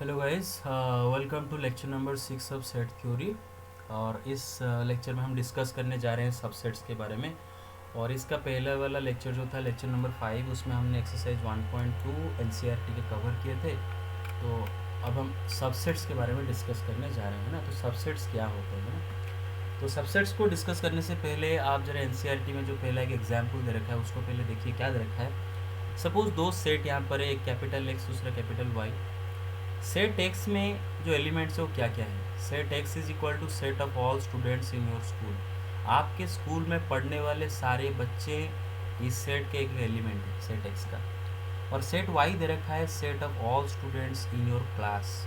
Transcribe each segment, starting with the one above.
Hello guys, welcome to lecture number 6 of set theory. और इस lecture में हम डिस्कस करने जा रहे हैं सबसेट्स के बारे में। और इसका पहला वाला लेक्चर जो था लेक्चर नंबर 5, उसमें हमने एक्सरसाइज 1.2 एनसीईआरटी के कवर किए थे। तो अब हम सबसेट्स के बारे में डिस्कस करने जा रहे हैं ना। तो सबसेट्स क्या होते हैं ना। तो सबसेट्स को डिस्कस करने से पहले आप जरा एनसीईआरटी में जो पहला एक एग्जाम्पल दे रखा है उसको पहले देखिए क्या दे रखा है। सपोज दो सेट यहाँ पर है, एक कैपिटल एक्स दूसरा कैपिटल वाई। सेट एक्स में जो एलिमेंट्स है वो क्या क्या है। Set X is equal to set of all students in your school. आपके स्कूल में पढ़ने वाले सारे बच्चे इस सेट के एक एलिमेंट है सेट एक्स का। और सेट वाई दे रखा है set of all students in your class.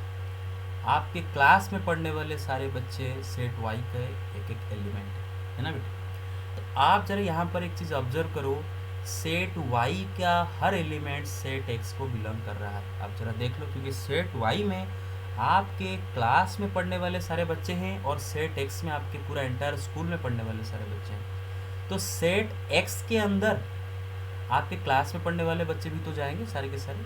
आपके क्लास में पढ़ने वाले सारे बच्चे सेट वाई का एक एक एलिमेंट है ना बेटा। तो आप जरा यहाँ पर एक चीज़ ऑब्जर्व करो, सेट वाई का हर एलिमेंट सेट एक्स को बिलोंग कर रहा है। आप जरा देख लो, क्योंकि सेट वाई में आपके क्लास में पढ़ने वाले सारे बच्चे हैं और सेट एक्स में आपके पूरा एंटायर स्कूल में पढ़ने वाले सारे बच्चे हैं। तो सेट एक्स के अंदर आपके क्लास में पढ़ने वाले बच्चे भी तो जाएंगे सारे के सारे।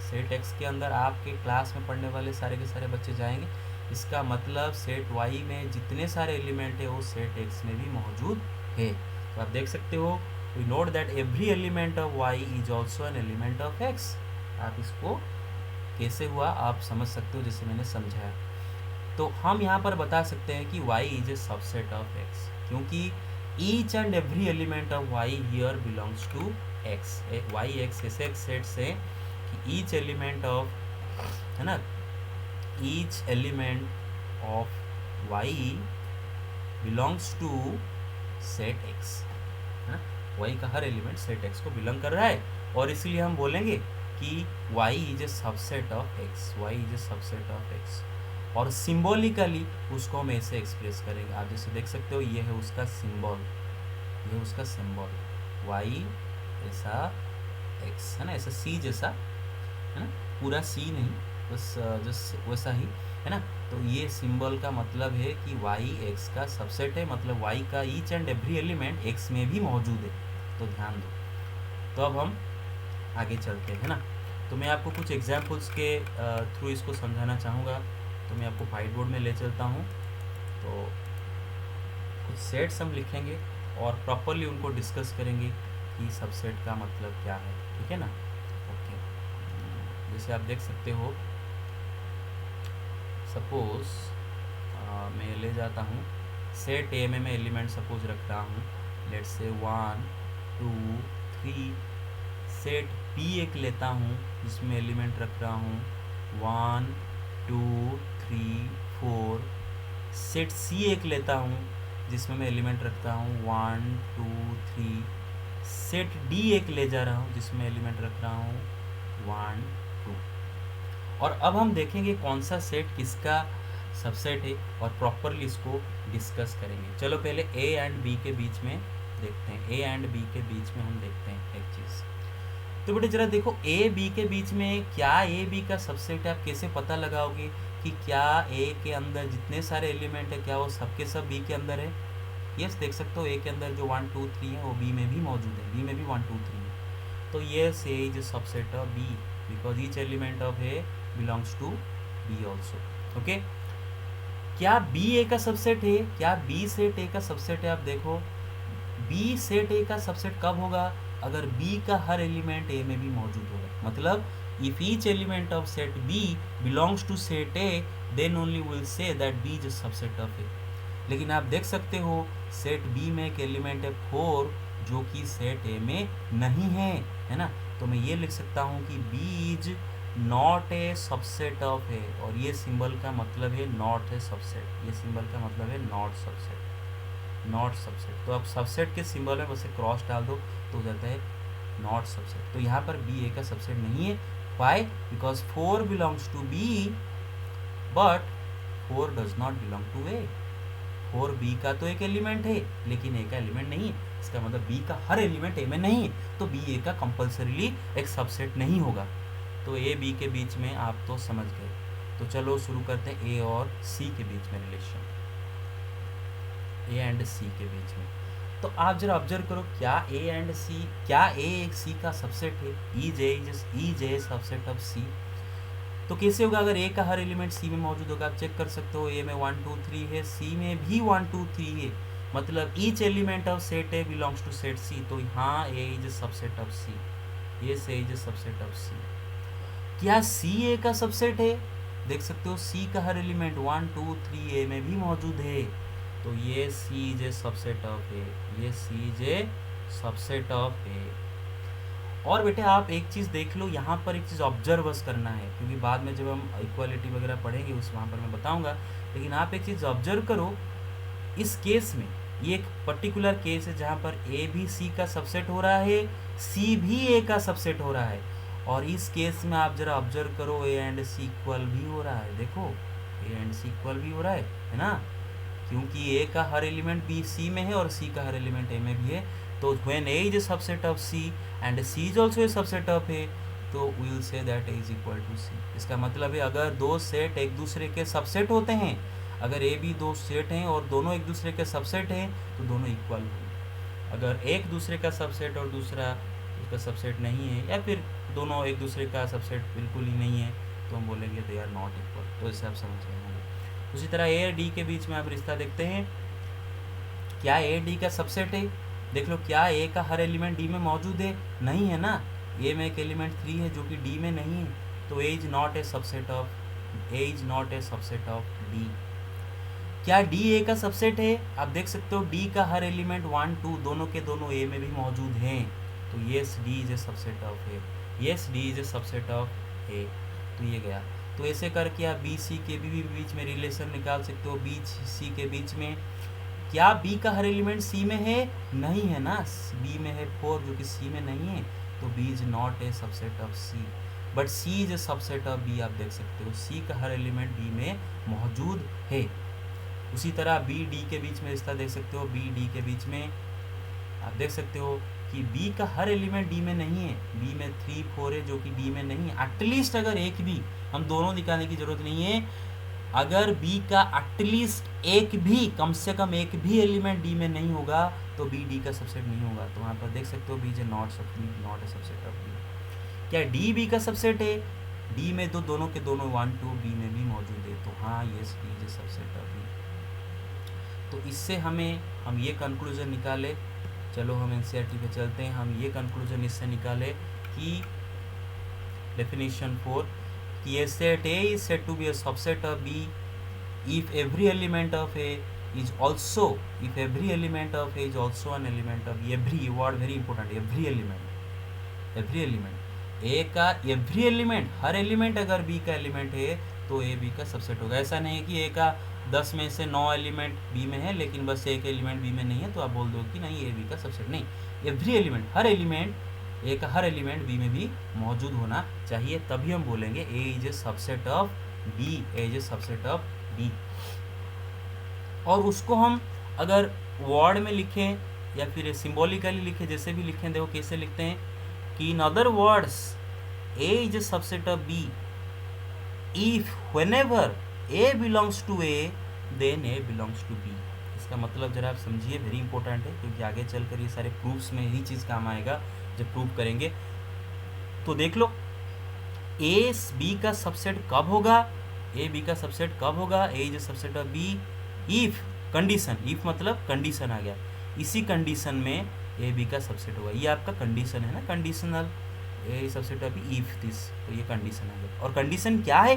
सेट एक्स के अंदर आपके क्लास में पढ़ने वाले सारे के सारे बच्चे जाएंगे। इसका मतलब सेट वाई में जितने सारे एलिमेंट है वो सेट एक्स में भी मौजूद है। तो आप देख सकते हो, we note that every element of Y is also an element of X. आप इसको कैसे हुआ आप समझ सकते हो जैसे मैंने समझाया। तो हम यहाँ पर बता सकते हैं कि y is a subset of x, क्योंकि each and every element of y here belongs to x। y x ऐसे एक सेट से कि ईच एलिमेंट ऑफ, है ना, each element of y belongs to set x, है ना। y का हर एलिमेंट सेट x को बिलोंग कर रहा है और इसलिए हम बोलेंगे कि y is a subset of x। y is a subset of x। और सिंबॉलिकली उसको हम ऐसे एक्सप्रेस करेंगे। आप जैसे देख सकते हो, ये है उसका सिंबल, ये उसका सिंबल y ऐसा x, है ना, ऐसा c जैसा, है ना, पूरा c नहीं, बस जस्ट वैसा ही, है ना। तो ये सिंबल का मतलब है कि y x का सबसेट है, मतलब y का each and every element x में भी मौजूद है। तो ध्यान दो। तो अब हम आगे चलते हैं ना। तो मैं आपको कुछ एग्जाम्पल्स के थ्रू इसको समझाना चाहूँगा। तो मैं आपको वाइट बोर्ड में ले चलता हूँ। तो कुछ सेट्स हम लिखेंगे और प्रॉपरली उनको डिस्कस करेंगे कि सबसेट का मतलब क्या है, ठीक है ना। ओके, जैसे आप देख सकते हो, सपोज मैं ले जाता हूँ सेट ए में मैं एलिमेंट सपोज रखता हूँ, लेट्स से 1 2 3। सेट बी एक लेता हूँ जिसमें एलिमेंट रख रहा हूँ 1 2 3 4। सेट सी एक लेता हूँ जिसमें मैं एलिमेंट रखता हूँ 1 2 3। सेट डी एक ले जा रहा हूँ जिसमें एलिमेंट रख रहा हूँ 1 2। और अब हम देखेंगे कौन सा सेट किसका सबसेट है और प्रॉपरली इसको डिस्कस करेंगे। चलो पहले ए एंड बी के बीच में देखते हैं। ए एंड बी के बीच में हम देखते हैं एक चीज़। तो बेटे जरा देखो, ए बी के बीच में क्या ए बी का सबसेट है। आप कैसे पता लगाओगे कि क्या ए के अंदर जितने सारे एलिमेंट है क्या वो सबके सब बी के अंदर है। यस, देख सकते हो ए के अंदर जो 1 2 3 है वो बी में भी मौजूद है, बी में भी 1 2 3 है। तो yes, A is subset of B because each element of A belongs to B also. Okay, क्या बी ए का सबसेट है, क्या बी सेट ए का सबसेट है। आप देखो, बी सेट ए का सबसेट कब होगा, अगर बी का हर एलिमेंट ए में भी मौजूद होगा। मतलब if each element of set B belongs to set A then only will say that B is subset of A. लेकिन आप देख सकते हो सेट बी में एक एलिमेंट है 4 जो कि सेट ए में नहीं है ना। तो मैं ये लिख सकता हूँ कि B is not a subset of A, और ये सिंबल का मतलब है नॉट ए सबसेट। ये सिंबल का मतलब है नॉट सबसेट, नॉट सबसेट। तो अब सबसेट के सिंबल में बस एक क्रॉस डाल दो तो हो जाता है नॉट सबसेट। तो यहाँ पर बी ए का सबसेट नहीं है। Why? Because 4 belongs to B but 4 does not belong to A. 4 B का तो एक एलिमेंट है लेकिन ए का एलिमेंट नहीं है। इसका मतलब बी का हर एलिमेंट ए में नहीं है, तो बी ए का कंपल्सरीली एक सबसेट नहीं होगा। तो ए बी के बीच में आप तो समझ गए। तो चलो शुरू करते हैं ए और सी के बीच में रिलेशन, ए एंड सी के बीच में। तो आप जरा ऑब्जर्व करो, क्या ए एंड सी, क्या ए एक सी का सबसेट है। ई जे सबसेट ऑफ सी। तो कैसे होगा, अगर ए का हर एलिमेंट सी में मौजूद होगा, आप चेक कर सकते हो, ए में 1 2 3 है, सी में भी 1 2 3 है, मतलब each element of set A belongs to set C, तो हाँ A is a subset of C, ये say is a subset of C. क्या सी ए का सबसेट है, देख सकते हो सी का हर एलिमेंट 1 2 3 ए में भी मौजूद है, तो ये सी इज ए सबसेट ऑफ ए, ये सी is a subset of A. और बेटे आप एक चीज़ देख लो, यहाँ पर एक चीज़ ऑब्जर्व बस करना है, क्योंकि बाद में जब हम इक्वालिटी वगैरह पढ़ेंगे उस वहाँ पर मैं बताऊँगा, लेकिन आप एक चीज़ ऑब्जर्व करो, इस केस में ये एक पर्टिकुलर केस है जहाँ पर ए भी सी का सबसेट हो रहा है, सी भी ए का सबसेट हो रहा है, और इस केस में आप जरा ऑब्जर्व करो ए एंड सी इक्वल भी हो रहा है, देखो ए एंड सी इक्वल भी हो रहा है ना, क्योंकि ए का हर एलिमेंट बी सी में है और सी का हर एलिमेंट ए में भी है, तो when A is a subset of C and C is also a subset of A, तो we will say that A is equal to C. इसका मतलब है अगर दो सेट एक दूसरे के सबसेट होते हैं, अगर ए बी दो सेट हैं और दोनों एक दूसरे के सबसेट हैं, तो दोनों इक्वल होंगे। अगर एक दूसरे का सबसेट और दूसरा उसका सबसेट नहीं है, या फिर दोनों एक दूसरे का सबसेट बिल्कुल ही नहीं है, तो हम बोलेंगे दे आर नॉट इक्वल। तो इससे आप समझ रहे होंगे। उसी तरह ए और डी के बीच में आप रिश्ता देखते हैं, क्या ए डी का सबसेट है, देख लो क्या ए का हर एलिमेंट डी में मौजूद है, नहीं है ना, ए में एक एलिमेंट 3 है जो कि डी में नहीं है, तो A is not a subset of, A is not a subset of D. क्या डी ए का सबसेट है, आप देख सकते हो डी का हर एलिमेंट 1 2 दोनों के दोनों ए में भी मौजूद हैं, तो yes D is a subset of A, yes D is a subset of A, तो ये गया। तो ऐसे करके आप बी सी के भी बीच में रिलेशन निकाल सकते हो, बी सी के बीच में क्या बी का हर एलिमेंट सी में है, नहीं है ना, बी में है 4 जो कि सी में नहीं है, तो B is not a subset of C, but C is a subset of B. आप देख सकते हो सी का हर एलिमेंट बी में मौजूद है। उसी तरह बी डी के बीच में रिश्ता देख सकते हो, बी डी के बीच में आप देख सकते हो कि बी का हर एलिमेंट डी में नहीं है, बी में 3 4 है जो कि डी में नहीं है, एटलीस्ट अगर एक भी, हम दोनों दिखाने की जरूरत नहीं है, अगर बी का एटलीस्ट एक भी, कम से कम एक भी एलिमेंट डी में नहीं होगा, तो बी डी का सबसेट नहीं होगा। तो वहाँ पर देख सकते हो B is not a subset of B. क्या डी बी का सबसेट है, डी में तो दोनों के दोनों 1 2 बी में भी मौजूद है, तो हाँ ये D is a subset of B. तो इससे हम ये कंक्लूजन निकाले, चलो हम एनसीईआरटी पे चलते हैं, हम ये कंक्लूजन इससे निकाले कि डेफिनेशन 4 कि a set A is said to be a subset of B if every element of A is also, if every element of A is also an element of B, every word very important, every element A का every element, हर element अगर B का element है तो A B का subset होगा। ऐसा नहीं है कि A का 10 में से 9 एलिमेंट B में है लेकिन बस एक एलिमेंट B में नहीं है, तो आप बोल दो कि नहीं A B का सबसेट, नहीं, एवरी एलिमेंट, हर एलिमेंट ए का हर एलिमेंट बी में भी मौजूद होना चाहिए, तभी हम बोलेंगे A is a subset of B, A is a subset of B. और उसको हम अगर वर्ड में लिखें या फिर सिंबॉलिकली लिखें, जैसे भी लिखें, देखो कैसे लिखते हैं कि in other words A is a subset of B if whenever A belongs to A then A belongs to B. इसका मतलब जरा आप समझिए, वेरी इंपॉर्टेंट है, क्योंकि आगे चलकर ये सारे प्रूफ्स में यही चीज़ काम आएगा जब प्रूव करेंगे। तो देख लो ए बी का सबसेट कब होगा, ए बी का सबसेट कब होगा, A is subset of B if, condition, if मतलब कंडीशन आ गया, इसी कंडीशन में ए बी का सबसेट होगा, ये आपका कंडीशन है ना, conditional, A subset of B if this, तो ये कंडीशन आ गया। और कंडीशन क्या है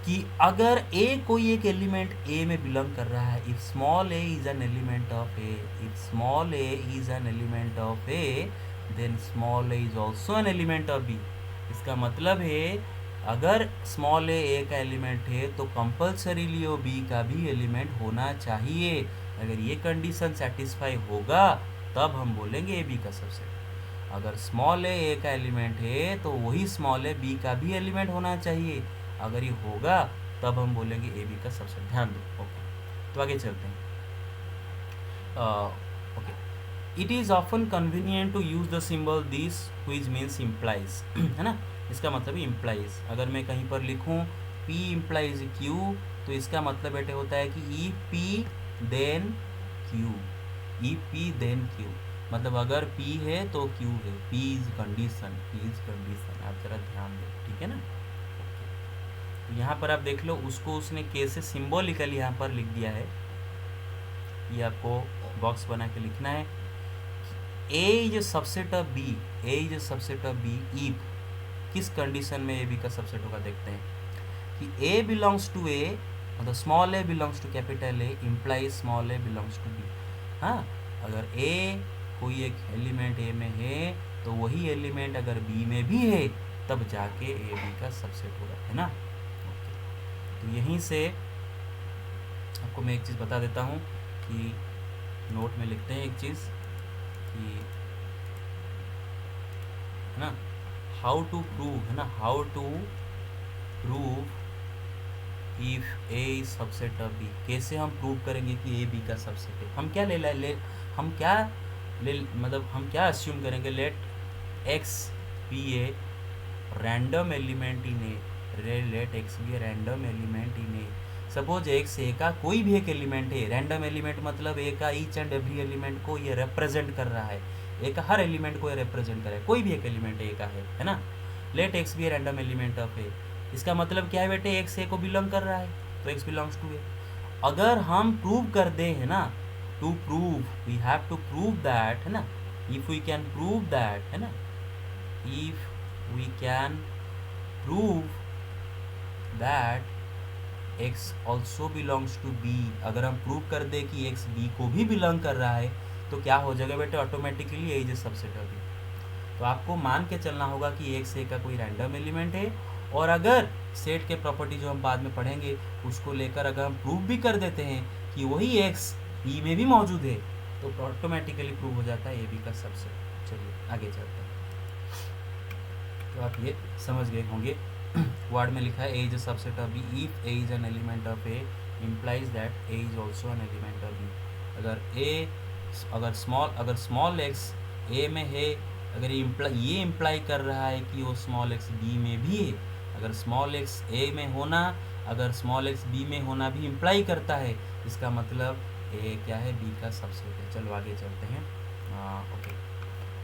कि अगर ए कोई एक एलिमेंट ए में बिलोंग कर रहा है, if small A is an element of A, if small A is an element of A then small A is also an element of B. इसका मतलब है अगर स्मॉल ए का एलिमेंट है तो कंपल्सरीली वो बी का भी एलिमेंट होना चाहिए। अगर ये कंडीशन सेटिस्फाई होगा तब हम बोलेंगे ए बी का सबसेट। अगर स्मॉल ए का एलिमेंट है तो वही स्मॉल ए बी का भी एलिमेंट होना चाहिए, अगर ये होगा तब हम बोलेंगे ए बी का सबसेट। ध्यान दो, ओके। तो आगे चलते हैं। Okay, it is often convenient to use the symbol this which means implies, है ना, इसका मतलब इम्प्लाइज। अगर मैं कहीं पर लिखूँ P इम्प्लाइज Q, तो इसका मतलब बेटे होता है कि E P then Q, E P then Q, मतलब अगर P है तो Q है, P is condition, P is condition. आप जरा ध्यान दो, ठीक है ना। तो यहाँ पर आप देख लो, उसको उसने के से सिम्बॉलिकली यहाँ पर लिख दिया है। ये आपको बॉक्स बना के लिखना है। A is subset of B, A is subset of B if, किस कंडीशन में ए बी का सबसेट होगा देखते हैं कि ए बिलोंग्स टू ए, मतलब small A belongs to capital A implies small A belongs to B. हाँ, अगर ए कोई एक एलिमेंट ए में है तो वही एलिमेंट अगर बी में भी है तब जाके ए बी का सबसेट होगा, है ना। तो यहीं से आपको मैं एक चीज़ बता देता हूँ कि नोट में लिखते हैं एक चीज़ कि, है ना, हाउ टू प्रूव, है ना, how to prove if A is subset of B. कैसे हम प्रूव करेंगे कि ए बी का सबसेट है। हम क्या हम क्या अस्यूम करेंगे, let X be a random element in A, let X be a random element in A. Suppose X A का कोई भी एक एलिमेंट है, रैंडम एलिमेंट मतलब ए का ईच एंड एवरी एलिमेंट को ये रिप्रेजेंट कर रहा है, ए का हर एलिमेंट को ये रिप्रेजेंट कर रहा है, कोई भी एक एलिमेंट ए का है ना। Let X be a random element of A, इसका मतलब क्या है बेटे, एक्स ए को बिलोंग कर रहा है तो एक्स बिलोंग्स टू ए। अगर हम प्रूव कर दें, है ना, to prove we have to prove that, है ना, if we can prove that, है ना, if we can prove that X also belongs to B, अगर हम प्रूव कर दे कि एक्स बी को भी बिलोंग कर रहा है तो क्या हो जाएगा बेटे, automatically A is a subset of B. तो आपको मान के चलना होगा कि एक्स ए का कोई रैंडम एलिमेंट है, और अगर सेट के प्रॉपर्टी जो हम बाद में पढ़ेंगे उसको लेकर अगर हम प्रूव भी कर देते हैं कि वही एक्स बी में भी मौजूद है तो ऑटोमेटिकली प्रूव हो जाता है ए बी का सबसेट। चलिए आगे चलते हैं। तो आप ये समझ गए होंगे, वर्ड में लिखा है A is a subset of B if A is an element of A implies that A is also an element of B. अगर स्मॉल एक्स ए में है, अगर ये इम्प्लाई कर रहा है कि वो स्मॉल एक्स बी में भी है, अगर स्मॉल एक्स ए में होना, अगर स्मॉल एक्स बी में होना भी इम्प्लाई करता है, इसका मतलब ए क्या है, बी का सबसेट है। चलो आगे चलते हैं। ओके,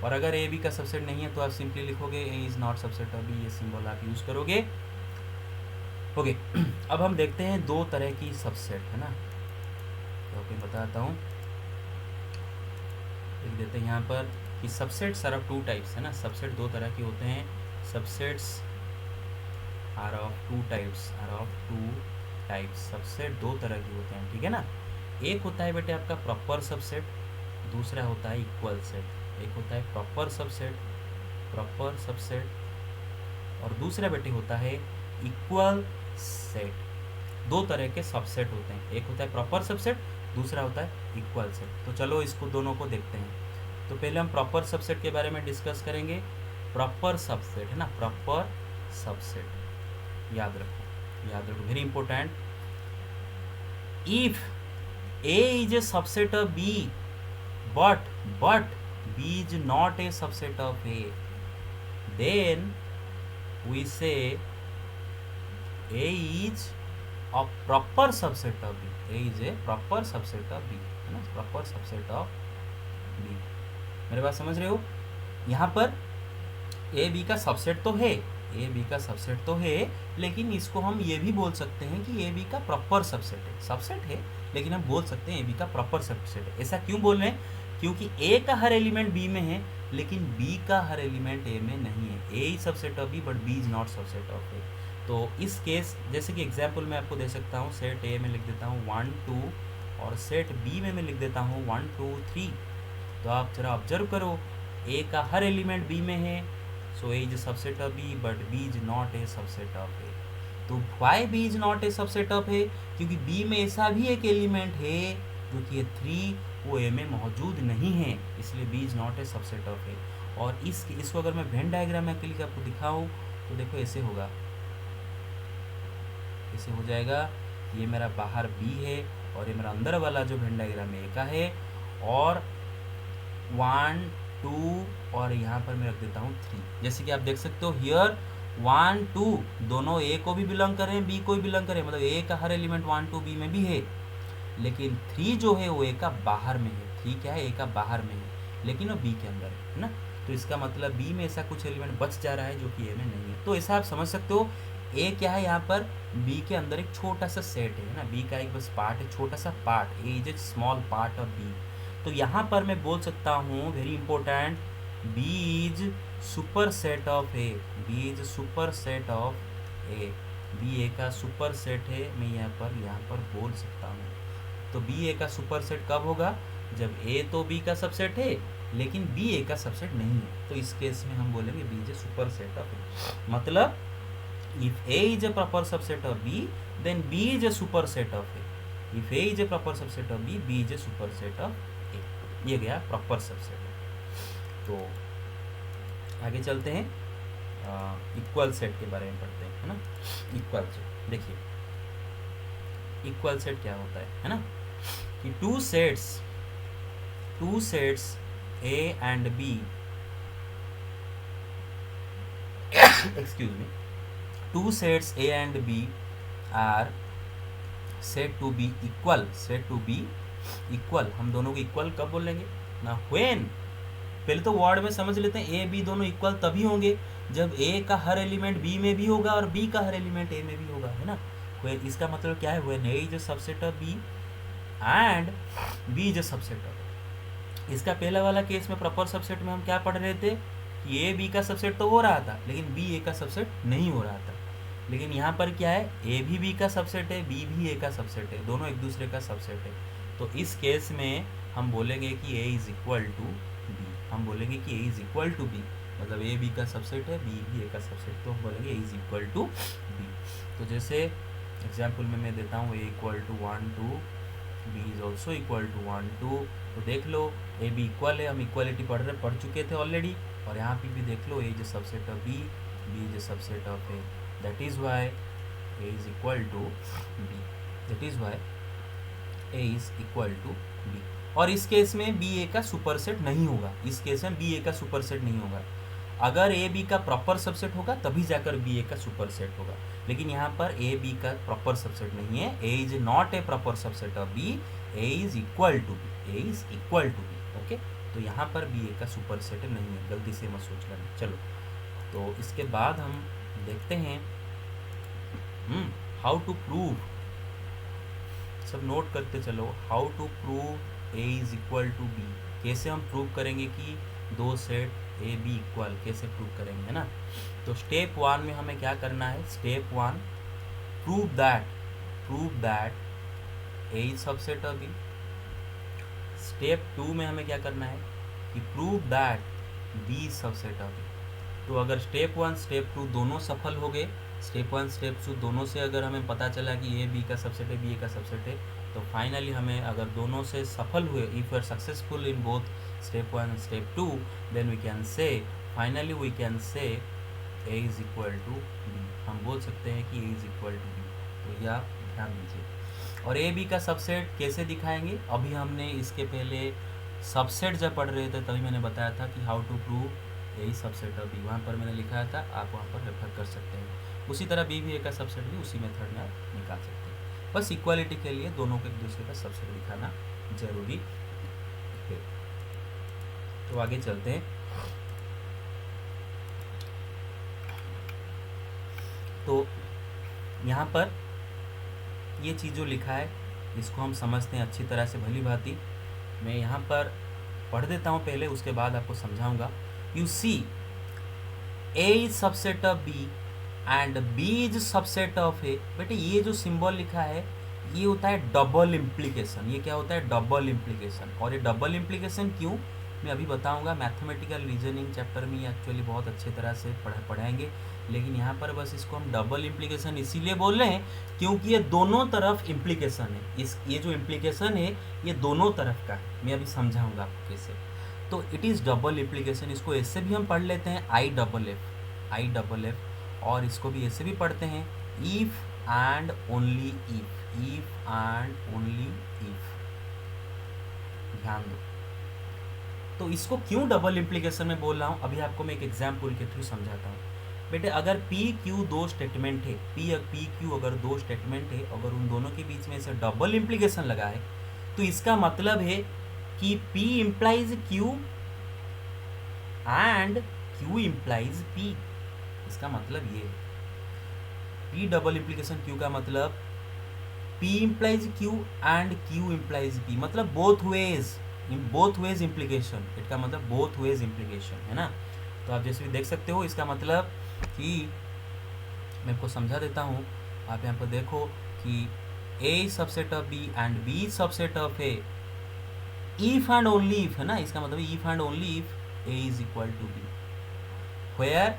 और अगर ए बी का सबसेट नहीं है तो आप सिंपली लिखोगे A is not subset of B, ये सिंबल आप यूज़ करोगे। ओके, अब हम देखते हैं दो तरह की सबसेट, है ना। तो ओके बताता हूँ, लिख देते हैं यहाँ पर कि subsets are of two types, है ना। सबसेट दो तरह के होते हैं, subsets are of two types, subset दो तरह के होते हैं, ठीक है ना। एक होता है बेटे आपका प्रॉपर सबसेट, दूसरा होता है इक्वल सेट। एक होता है प्रॉपर सबसेट और दूसरा बेटे होता है इक्वल सेट। दो तरह के सबसेट होते हैं, एक होता है प्रॉपर सबसेट, दूसरा होता है इक्वल सेट। तो चलो इसको दोनों को देखते हैं। तो पहले हम प्रॉपर सबसेट के बारे में डिस्कस करेंगे। प्रॉपर सबसेट, है ना, प्रॉपर सबसेट याद रखो very important. If A is a subset of B but B is not a subset of A, then we say A is a proper subset of B, A is a proper subset of B, है ना, proper subset of B। मेरे बात समझ रहे हो। यहाँ पर A B का सबसेट तो है, लेकिन इसको हम ये भी बोल सकते हैं कि ए बी का प्रॉपर सबसेट है, लेकिन हम बोल सकते हैं ए बी का प्रॉपर सबसेट है। ऐसा क्यों बोल रहे हैं, क्योंकि ए का हर एलिमेंट बी में है लेकिन बी का हर एलिमेंट ए में नहीं है। A is subset of B but B is not subset of A. तो इस केस जैसे कि एग्जाम्पल मैं आपको दे सकता हूँ, सेट ए में लिख देता हूँ 1 2 और सेट बी में मैं लिख देता हूँ 1 2 3। तो आप जरा ऑब्जर्व करो, ए का हर एलिमेंट बी में है, so A is subset of B but B is not a subset of A. तो why B is not a subset of A, क्योंकि बी में ऐसा भी एक एलिमेंट है जो कि 3 वो ए में मौजूद नहीं है, इसलिए B is not a subset of A. और इसको अगर मैं वेन डायग्राम में क्लिक आपको दिखाऊँ तो देखो ऐसे होगा, ऐसे हो जाएगा। ये मेरा बाहर बी है और ये मेरा अंदर वाला जो वेन डायग्राम है ए का है, और 1 2 और यहाँ पर मैं रख देता हूँ 3। जैसे कि आप देख सकते हो हियर 1 2 दोनों ए को भी बिलोंग करें बी को भी बिलोंग करें, मतलब ए का हर एलिमेंट 1 2 बी में भी है, लेकिन 3 जो है वो ए का बाहर में है। 3 क्या है, ए का बाहर में है, लेकिन वो बी के अंदर है ना। तो इसका मतलब बी में ऐसा कुछ एलिमेंट बच जा रहा है जो कि ए में नहीं है। तो ऐसा आप समझ सकते हो, ए क्या है यहाँ पर, बी के अंदर एक छोटा सा सेट है ना, बी का एक बस पार्ट है, छोटा सा part, A is a small part of B. तो यहाँ पर मैं बोल सकता हूँ, very important, B is super set of A, B is super set of A, B A का सुपर सेट है, मैं यहाँ पर बोल सकता हूँ। तो बी ए का सुपर सेट कब होगा, जब ए तो बी का सबसेट है लेकिन बी ए का सबसेट नहीं है, तो इस केस में हम बोलेंगे B is a super set of A. मतलब if A is a proper subset of B, then B is a superset of A. If A is a proper subset of B, B is a superset of A. ये गया proper subset. तो आगे चलते हैं, equal set के बारे में पढ़ते हैं, है ना। इक्वल सेट देखिए, इक्वल सेट क्या होता है ना, कि two sets A and B, excuse me, two sets A and B are said to be equal, हम दोनों को इक्वल कब बोलेंगे ना, when, पहले तो वर्ड में समझ लेते हैं, ए बी दोनों इक्वल तभी होंगे जब ए का हर एलिमेंट बी में भी होगा और बी का हर एलिमेंट ए में भी होगा, है ना। when, इसका मतलब क्या है, when A is a subset of B and B is a subset of A। इसका पहला वाला केस में प्रॉपर सबसेट में हम क्या पढ़ रहे थे कि ए बी का सबसेट तो हो रहा था लेकिन बी ए का सबसेट नहीं हो रहा था। लेकिन यहाँ पर क्या है, ए भी बी का सबसेट है, बी भी ए का सबसेट है, दोनों एक दूसरे का सबसेट है। तो इस केस में हम बोलेंगे कि A is equal to B, हम बोलेंगे कि A is equal to B, मतलब ए बी का सबसेट है, बी भी ए का सबसेट, तो हम बोलेंगे A is equal to B. तो जैसे एग्जाम्पल में मैं देता हूँ, A equal to 1 2, B is also equal to 1 2। तो देख लो ए बी इक्वल है, हम इक्वालिटी पढ़ चुके थे ऑलरेडी, और यहाँ पे भी देख लो A is a subset of B, B is a subset of A, that is why A is equal to B, that is why A is equal to B। और इस केस में बी ए का superset नहीं होगा, इस case में B A का superset नहीं होगा, अगर ए बी का प्रॉपर सबसेट होगा तभी जाकर बी ए का सुपरसेट होगा, लेकिन यहाँ पर ए बी का प्रॉपर सबसेट नहीं है, A is not a proper subset of B, A is equal to B, A is equal to B, okay. तो यहाँ पर बी ए का सुपरसेट नहीं है, गलती से मत सोच लेना। चलो, तो इसके बाद हम देखते हैं हाउ टू प्रूव, सब नोट करते चलो, how to prove A is equal to B, कैसे हम प्रूव करेंगे कि दो सेट ए बी इक्वल, कैसे प्रूव करेंगे, है ना। तो स्टेप 1 में हमें क्या करना है, step 1 prove that A is subset of B. Step 2 में हमें क्या करना है कि prove that B is subset of B. तो अगर स्टेप 1 स्टेप 2 दोनों सफल हो गए, स्टेप 1 स्टेप 2 दोनों से अगर हमें पता चला कि ए बी का सबसेट है, बी ए का सबसेट है, तो फाइनली हमें अगर दोनों से सफल हुए, if we are successful in both step 1 step 2, then we can say A is equal to B, हम बोल सकते हैं कि A is equal to B. तो यह ध्यान दीजिए। और ए बी का सबसेट कैसे दिखाएंगे, अभी हमने इसके पहले सबसेट जब पढ़ रहे थे तभी मैंने बताया था कि how to prove A subset of B, वहाँ पर मैंने लिखा था, आप वहाँ पर रेफर कर सकते हैं। उसी तरह बी भी ए का सबसेट भी उसी मेथड में आप निकाल सकते हैं। बस इक्वालिटी के लिए दोनों को एक दूसरे का सबसेट दिखाना जरूरी है। तो आगे चलते हैं। तो यहाँ पर ये चीज़ जो लिखा है इसको हम समझते हैं अच्छी तरह से, भली भांति। मैं यहाँ पर पढ़ देता हूँ पहले, उसके बाद आपको समझाऊंगा। You see A is subset of B and B is subset of A. बेटे ये जो सिंबल लिखा है ये होता है डबल इम्प्लीकेशन। ये क्या होता है, डबल इम्प्लीकेशन। और ये डबल इम्प्लीकेशन क्यों, मैं अभी बताऊंगा। मैथमेटिकल रीजनिंग चैप्टर में ये एक्चुअली बहुत अच्छी तरह से पढ़ाएंगे, लेकिन यहाँ पर बस इसको हम डबल इम्प्लीकेशन इसीलिए बोल रहे हैं क्योंकि ये दोनों तरफ इम्प्लीकेशन है। ये जो इम्प्लीकेशन है ये दोनों तरफ का है, मैं अभी समझाऊंगा आपको कैसे। तो इट इज़ डबल इम्प्लीकेशन। इसको ऐसे भी हम पढ़ लेते हैं आई डबल एफ, और इसको भी ऐसे भी पढ़ते हैं if and only if and only if. ध्यान दो, तो इसको क्यों डबल इम्प्लीकेशन में बोल रहा हूँ अभी आपको मैं एक एग्जाम्पल के थ्रू समझाता हूँ। बेटे अगर पी क्यू दो स्टेटमेंट है, पी क्यू अगर दो स्टेटमेंट है, अगर उन दोनों के बीच में से डबल इम्प्लीकेशन लगा है तो इसका मतलब है कि P implies Q and Q implies P। इसका मतलब ये है। P डबल इम्प्लीकेशन Q का मतलब P implies Q and Q implies P, मतलब बोथ वेज इम्प्लीकेशन, इसका मतलब बोथ वेज इम्प्लीकेशन है ना। तो आप जैसे भी देख सकते हो, इसका मतलब कि मैं आपको समझा देता हूँ। आप यहाँ पर देखो कि A subset of B and B subset of A, if and only if है ना, इसका मतलब if and only if A is equal to B, where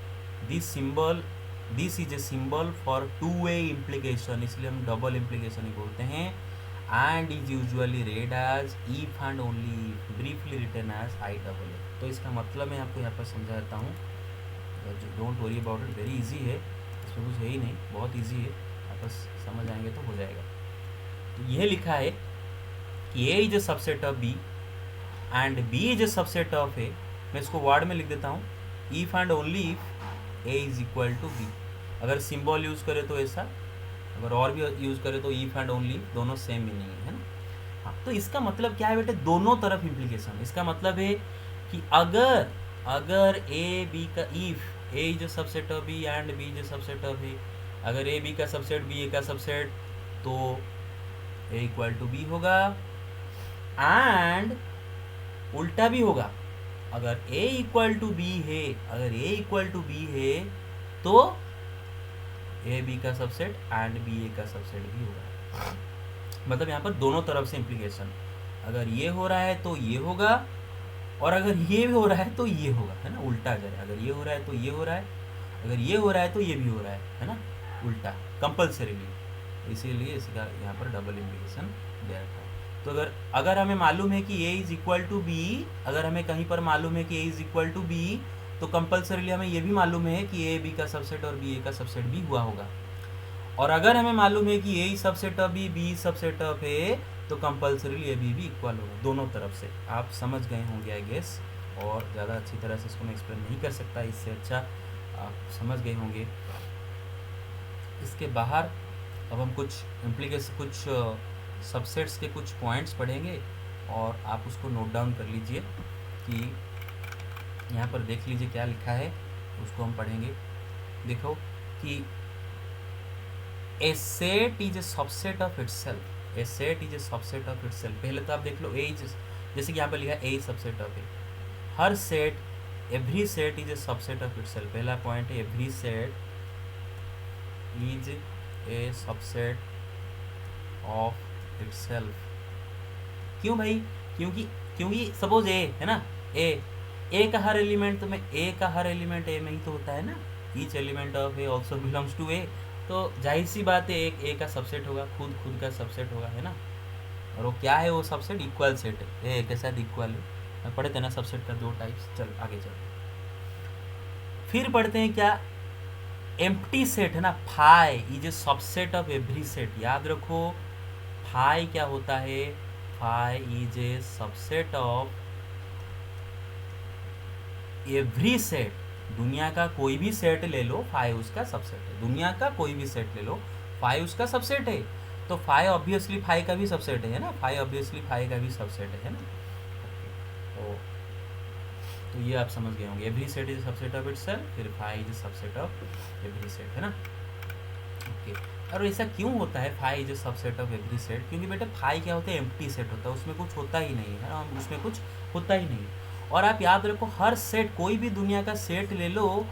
this is a symbol for two way implication, इसलिए हम double implication ही बोलते हैं, and is usually read as if and only if, briefly written as I double A. तो इसका मतलब मैं आपको यहाँ पर समझा देता हूँ, don't worry about it, very easy है, इसमें कुछ है ही नहीं, बहुत इजी है, आप बस समझ आएंगे तो हो जाएगा। तो यह लिखा है कि A is a subset of B and B is a subset of A, मैं इसको वर्ड में लिख देता हूँ, if and only if A is equal to B। अगर सिंबल यूज़ करे तो ऐसा, अगर और भी यूज़ करे तो इफ एंड ओनली, दोनों सेम मीनिंग है ना। हाँ, तो इसका मतलब क्या है बेटे, दोनों तरफ इम्प्लीकेशन। इसका मतलब है कि अगर A B का if A is a subset of B and B is a subset of A, अगर A B का सबसेट B A का सबसेट, तो A इक्वल टू B होगा, एंड उल्टा भी होगा। अगर A इक्वल टू B है, अगर A इक्वल टू B है तो A B का सबसेट एंड B A का सबसेट भी होगा। मतलब यहाँ पर दोनों तरफ से इम्प्लीकेशन, अगर ये हो रहा है तो ये होगा, और अगर ये भी हो रहा है तो ये होगा, है ना, उल्टा करे, अगर ये हो रहा है तो ये हो रहा है, अगर ये हो रहा है तो ये भी हो रहा है ना, उल्टा कंपल्सरीली, इसीलिए इसका यहाँ पर डबल इम्प्लीकेशन दे रखा है। तो अगर हमें मालूम है कि A is equal to B, अगर हमें कहीं पर मालूम है कि A is equal to B, तो कंपल्सरीली हमें ये भी मालूम है कि A B का सबसेट और B A का सबसेट भी हुआ होगा। और अगर हमें मालूम है कि A subset of B B subset of A, तो कंपल्सरीली A B भी इक्वल होगा, दोनों तरफ से। आप समझ गए होंगे आई गेस, और ज़्यादा अच्छी तरह से इसको मैं एक्सप्लेन नहीं कर सकता, इससे अच्छा आप समझ गए होंगे। इसके बाहर अब हम कुछ इम्प्लीकेशन, कुछ सबसेट्स के कुछ पॉइंट्स पढ़ेंगे, और आप उसको नोट डाउन कर लीजिए कि यहाँ पर देख लीजिए क्या लिखा है, उसको हम पढ़ेंगे। देखो कि a set is a subset of itself, a set is a subset of itself. पहले तो आप देख लो ए इज, जैसे कि यहाँ पर लिखा है ए सबसेट ऑफ ए, हर set, every set is a subset of itself. पहला पॉइंट है every set is a subset of itself. क्यों भाई, क्योंकि सपोज ए है ना, ए का हर एलिमेंट, तो मैं ए का हर एलिमेंट ए में ही तो होता है ना, each element of A also belongs to A, तो जाहिर सी बात है एक ए का सबसेट होगा, खुद का सबसेट होगा, है ना। और वो क्या है, वो सबसेट इक्वल सेट है, ए के साथ इक्वल है। पढ़े थे ना सबसेट का दो टाइप्स। चल आगे चल, फिर पढ़ते हैं क्या, एम्प्टी सेट है ना, phi is a subset of every set. याद रखो फाई क्या होता है, phi is a subset of every set. दुनिया का कोई भी सेट ले लो, फाई उसका सबसेट है। दुनिया का कोई भी सेट ले लो, फाई उसका सबसेट है। तो फाई ऑब्वियसली फाई का भी सबसेट है ना, फाई ऑब्वियसली फाई का भी सबसेट है ना। तो ये आप समझ गए होंगे, every set is subset of itself, फिर phi is subset of every set, है ना। ओके, और ऐसा क्यों होता है phi is subset of every set, क्योंकि बेटे फाई क्या होता है, एम्प्टी सेट होता है, उसमें कुछ होता ही नहीं है, उसमें कुछ होता ही नहीं। और आप याद रखो हर सेट, कोई भी दुनिया का सेट ले लो,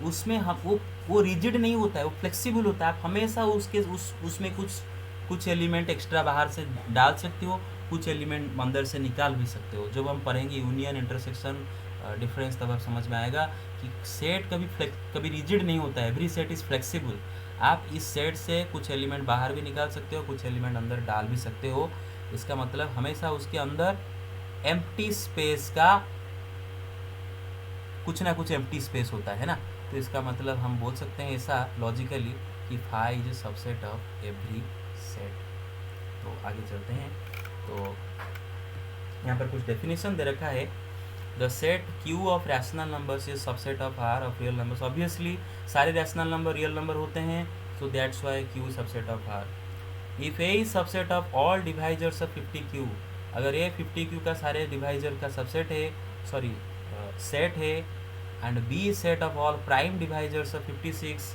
उसमें हम वो रिजिड नहीं होता है, वो फ्लेक्सिबल होता है। आप हमेशा उसमें कुछ एलिमेंट एक्स्ट्रा बाहर से डाल सकते हो, कुछ एलिमेंट अंदर से निकाल भी सकते हो। जब हम पढ़ेंगे यूनियन, इंटरसेक्शन, डिफरेंस, तब आप समझ में आएगा कि सेट कभी रिजिड नहीं होता है, एवरी सेट इज़ फ्लेक्सिबल। आप इस सेट से कुछ एलिमेंट बाहर भी निकाल सकते हो, कुछ एलिमेंट अंदर डाल भी सकते हो। इसका मतलब हमेशा उसके अंदर एम्प्टी स्पेस का कुछ ना कुछ एम्प्टी स्पेस होता है ना। तो इसका मतलब हम बोल सकते हैं ऐसा लॉजिकली कि phi is subset of every set. तो आगे चलते हैं, तो यहाँ पर कुछ डेफिनेशन दे रखा है, the set Q of rational numbers is subset of R of real numbers. Obviously सारे रैशनल नंबर रियल नंबर होते हैं, so that's why Q subset of R। If A is subset of all divisors of 50Q, अगर A 50Q का सारे divisor का subset है, set है, and B is set of all prime divisors of 56,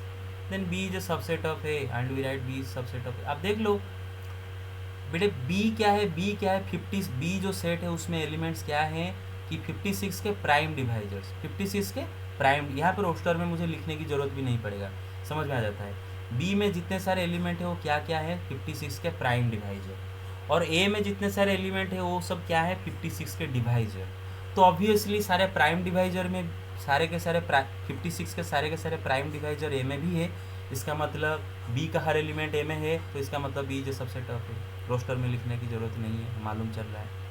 then B is a subset of A and we write B is subset of A. आप देख लो बेटे B क्या है, बी क्या है, 50, बी जो सेट है उसमें एलिमेंट्स क्या हैं कि 56 के प्राइम डिवाइजर्स, 56 के प्राइम, यहाँ पर रोस्टर में मुझे लिखने की ज़रूरत भी नहीं पड़ेगा, समझ में आ जाता है। बी में जितने सारे एलिमेंट है वो क्या क्या है, 56 के प्राइम डिवाइजर, और ए में जितने सारे एलिमेंट है वो सब क्या है, 56 के डिवाइजर। तो ऑब्वियसली सारे प्राइम डिवाइजर में सारे के सारे 56 के सारे प्राइम डिवाइजर ए में भी है, इसका मतलब बी का हर एलिमेंट ए में है, तो इसका मतलब बी जो सबसेट ऑफ है। रोस्टर में लिखने की ज़रूरत नहीं है, मालूम चल रहा है।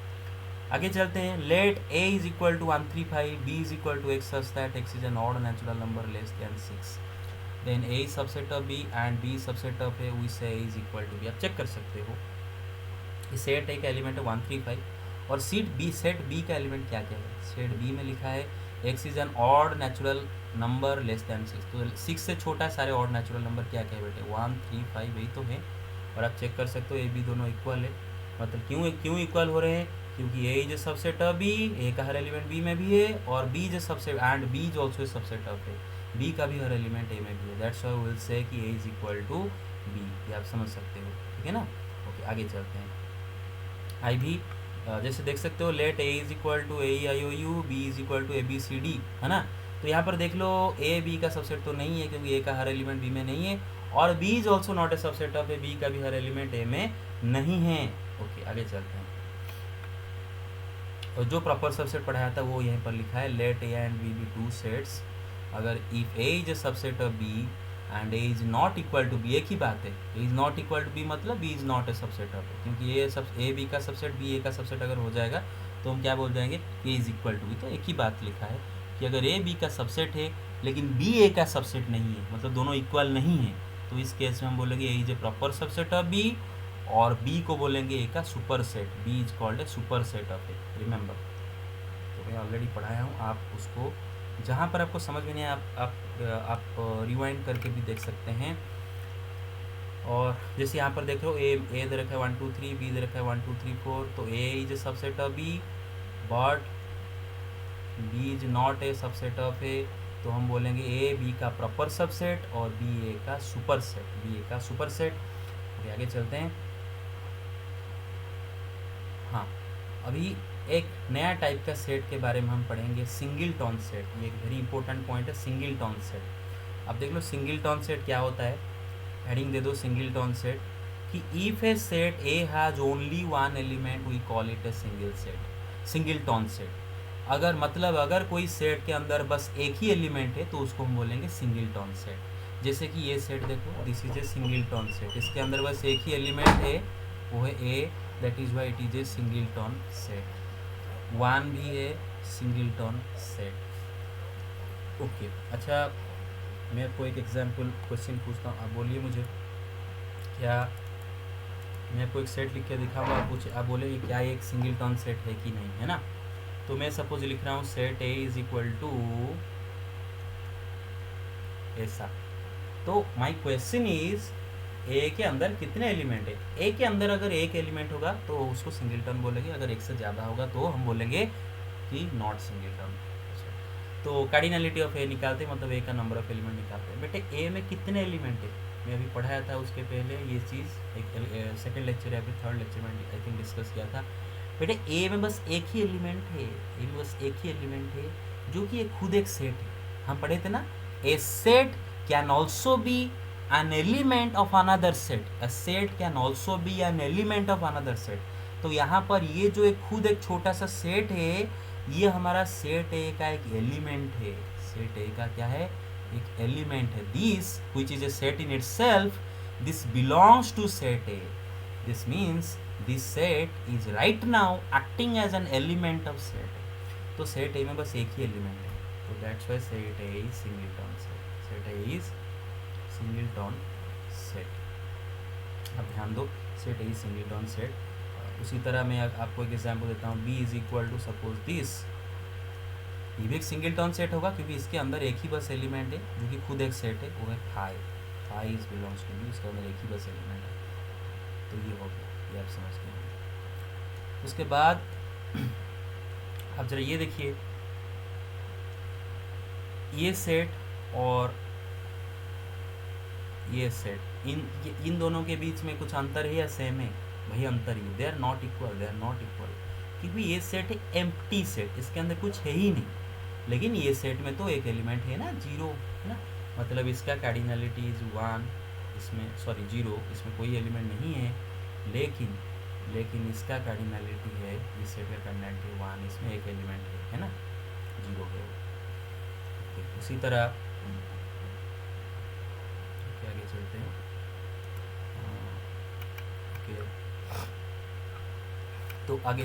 आगे चलते हैं। Let A is equal to 135, B is equal to x such that x is an odd natural number less than 6, then A is subset of B and B subset of A, we say A is equal to B. आप check कर सकते हो set ए का element है 135 और set B का element क्या क्या है। सेट बी में लिखा है x is an odd natural number less than 6, तो 6 से छोटा सारे ऑड नेचुरल नंबर क्या क्या है बेटे, 1 3 5 यही तो है। और आप चेक कर सकते हो ए बी दोनों इक्वल है, मतलब क्यों इक्वल हो रहे हैं, क्योंकि A is subset of B, A का हर एलिमेंट बी में भी है, और B is subset and B is also subset of A, B का भी हर एलिमेंट ए में भी है। दैट्स व्हाई वी विल से कि A is equal to B, ये आप समझ सकते हो, ठीक है ना। ओके आगे चलते हैं। आई भी जैसे देख सकते हो let A is equal to A I O U, B is equal to A B C D, है ना। तो यहाँ पर देख लो ए बी का सबसेट तो नहीं है क्योंकि ए का हर एलिमेंट बी में नहीं है, और B is also not a subset of A, B का भी हर एलिमेंट ए में नहीं है। ओके आगे चलते हैं। और जो प्रॉपर सबसेट पढ़ाया था वो यहीं पर लिखा है, let A and B be two sets, अगर if A is a subset of B and A is not equal to B, एक ही बात है, A is not equal to B मतलब B is not a subset of A, क्योंकि A B का subset B A का subset अगर हो जाएगा तो हम क्या बोल जाएंगे, ए इज इक्वल टू बी। तो एक ही बात लिखा है कि अगर ए बी का सबसेट है लेकिन बी ए का सबसेट नहीं है, मतलब दोनों इक्वल नहीं है, तो इस केस में हम बोलेंगे A is a proper subset of B, और बी को बोलेंगे ए का super set, B is called a super set of A, remember. तो मैं ऑलरेडी पढ़ाया हूँ, आप उसको जहाँ पर आपको समझ में नहीं आए आप रिवाइंड करके भी देख सकते हैं। और जैसे यहाँ पर देख लो ए दे रखा है 1 2 3, बी दे रखा है 1 2 3 4, तो A is a subset of B but B is not a subset of A, तो हम बोलेंगे ए बी का प्रॉपर सबसेट और बी ए का सुपर सेट, बी ए का सुपर सेट। आगे चलते हैं। हाँ अभी एक नया टाइप का सेट के बारे में हम पढ़ेंगे, सिंगलटन सेट। ये एक वेरी इंपॉर्टेंट पॉइंट है, सिंगलटन सेट। अब देख लो सिंगलटन सेट क्या होता है, हेडिंग दे दो सिंगलटन सेट, कि if a set A has only one element we call it a single set, singleton set. अगर मतलब अगर कोई सेट के अंदर बस एक ही एलिमेंट है तो उसको हम बोलेंगे सिंगलटन सेट। जैसे कि ये सेट देखो, this is a singleton set, इसके अंदर बस एक ही एलिमेंट है, वो है A, that is why it is a singleton set. One भी है सिंगलटन सेट। ओके अच्छा, मैं आपको एक एग्जाम्पल क्वेश्चन पूछता हूँ, आप बोलिए मुझे, क्या मैं आपको एक सेट लिख के दिखाऊंगा, आप बोले क्या ये एक सिंगलटन सेट है कि नहीं, है ना। तो मैं सपोज लिख रहा हूँ set A is equal to ऐसा। तो माई क्वेश्चन इज ए के अंदर कितने एलिमेंट है, ए के अंदर अगर एक एलिमेंट होगा तो उसको सिंगलटन बोलेंगे, अगर एक से ज़्यादा होगा तो हम बोलेंगे कि नॉट सिंगलटन। तो कार्डिनलिटी ऑफ ए निकालते हैं, मतलब ए का नंबर ऑफ एलिमेंट निकालते हैं। बेटे ए में कितने एलिमेंट है, मैं अभी पढ़ाया था उसके पहले ये चीज़, एक सेकेंड लेक्चर या फिर थर्ड लेक्चर में आई थिंक डिस्कस किया था। बेटे ए में बस एक ही एलिमेंट है, ए में बस एक ही एलिमेंट है जो कि खुद एक सेट है। हम पढ़े थे ना, a set can also be an element of another set, a set can also be an element of another set। तो यहाँ पर ये जो एक खुद एक छोटा सा सेट है, ये हमारा सेट ए का एक एलिमेंट है, सेट ए का क्या है, एक एलिमेंट है। This which is a set in itself, this belongs to set A, this means this set is right now acting as an element of set A। तो सेट ए में बस एक ही एलिमेंट है, तो that's why set A is singleton set, set A is singleton set. अब ध्यान दो, सेट ए सिंगलटन सेट। उसी तरह मैं आपको एक एग्जांपल देता हूँ, B is equal to suppose this, ये भी एक सिंगलटन सेट होगा क्योंकि इसके अंदर एक ही बस एलिमेंट है जो कि खुद एक सेट है, वो है five, five is belongs to B, इसके अंदर एक ही बस एलिमेंट है, तो ये हो गया, ये आप समझते हैं। उसके बाद अब जरा ये देखिए, ये सेट और ये सेट, इन दोनों के बीच में कुछ अंतर है या सेम है? भाई अंतर ही, they are not equal, they are not equal, क्योंकि ये सेट है एम्प्टी सेट, इसके अंदर कुछ है ही नहीं। लेकिन ये सेट में तो एक एलिमेंट है ना, जीरो है ना, मतलब इसका कार्डिनलिटी इज 1, इसमें सॉरी 0, इसमें कोई एलिमेंट नहीं है, लेकिन इसका कार्डिनलिटी है, इस सेट का कार्डिनलिटी 1, इसमें एक एलिमेंट है ना, 0 है। उसी तरह आगे चलते हैं। ओके, तो आगे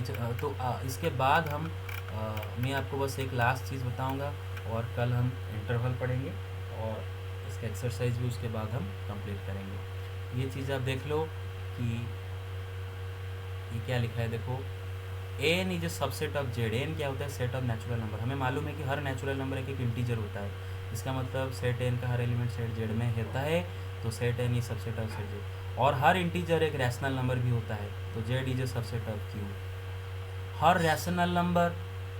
इसके बाद हम मैं आपको बस एक लास्ट चीज़ बताऊंगा, और कल हम इंटरवल पढ़ेंगे, और इसका एक्सरसाइज भी उसके बाद हम कंप्लीट करेंगे। ये चीज़ आप देख लो कि ये क्या लिखा है, देखो N is a subset of Z. N क्या होता है? Set of natural number. हमें मालूम है कि हर नेचुरल नंबर एक इंटीजर होता है, इसका मतलब सेट एन का हर एलिमेंट सेट जेड में होता है, तो set N is subset of set Z. और हर इंटीजर एक रैशनल नंबर भी होता है, तो Z is a subset of Q. हर रैशनल नंबर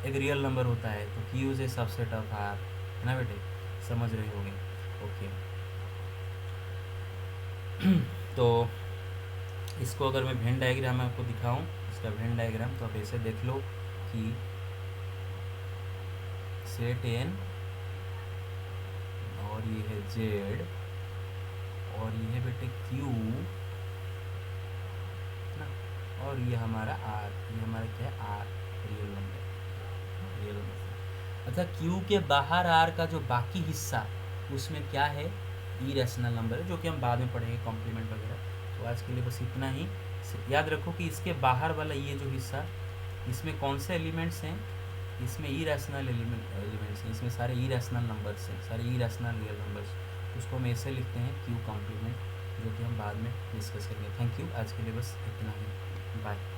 एक रियल नंबर होता है, तो Q is a subset of R, है ना बेटे, समझ रहे होंगे। ओके तो इसको अगर मैं वेन डायग्राम आपको दिखाऊं, इसका वेन डायग्राम, तो आप ऐसे देख लो कि सेट एन, और ये है जेड, और ये है बेटे क्यू ना, और ये हमारा आर, ये हमारा क्या है? R, real number, real number. अच्छा, क्यू के बाहर आर का जो बाकी हिस्सा, उसमें क्या है? इरेशनल नंबर है, जो कि हम बाद में पढ़ेंगे, कॉम्प्लीमेंट वगैरह। तो आज के लिए बस इतना ही। याद रखो कि इसके बाहर वाला ये जो हिस्सा, इसमें कौन से एलिमेंट्स हैं? इसमें इरेशनल एलिमेंट्स हैं, इसमें सारे इरेशनल नंबर्स हैं, सारे इरेशनल रियल नंबर्स। उसको हम ऐसे लिखते हैं क्यू कॉम्प्लीमेंट, जो कि हम बाद में डिस्कस करेंगे। थैंक यू, आज के लिए बस इतना ही, बाय।